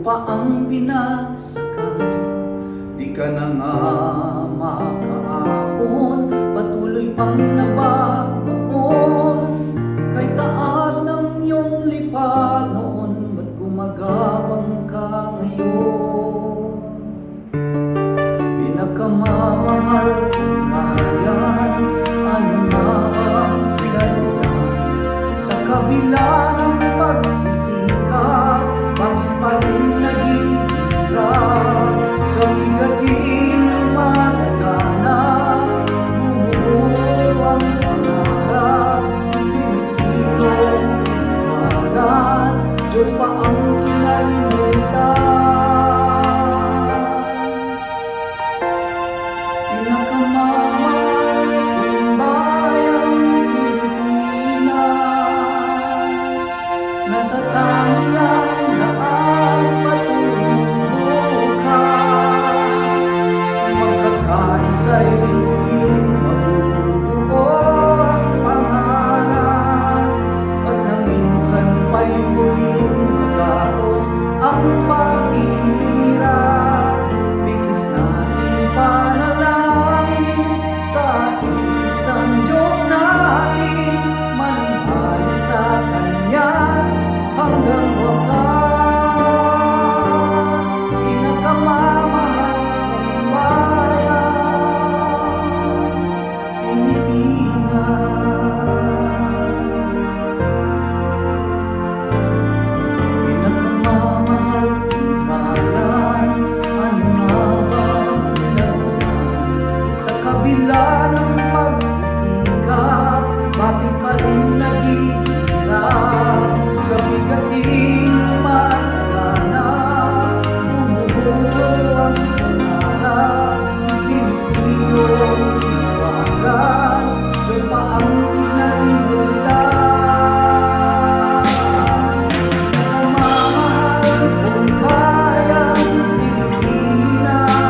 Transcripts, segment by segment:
lupa ang binagsakan, di ka na nga makaahon, patuloy pang nababaon. Kay taas ng iyong lipad noon, ba't gumagapang ka ngayon? Pinagkamamahal kong bayan, ano nga ang dahilan? Sa kabila ng pagsisikap, bakit pa rin naghihirap? Sa bigating lumalaganap, gumugulo ang pangarap. Kung sino-sinong tinawagan, Diyos pa ang kinalimutan. Pinakamamahal kong bayang Pilipinas, natatangi ang daan patungong bukas. Kung magkakaisa'y muling mabubuo ang pangarap, at nang minsan pa'y muling magapos ang paghihirap, bigis natin panalangin sa isang Diyos natin, mananalig sa Kanya hanggang wakas. Pinakamamahal kong bayan, Pilipinas. Pinakamamahal kong bayan, ano nga bang dahilan? Sa kabila ng pagsisikap, bakit pa rin naghihirap? Sa bigating lumalaganap, gumugulo ang pangarap. Kung sino-sinong tinawagan, Diyos pa ang kinalimutan. Pinakamamahal kong bayang Pilipinas,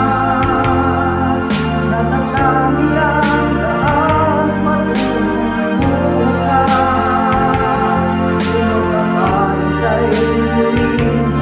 natatangi ang daan patungong bukas. Kung magkakaisa'y muling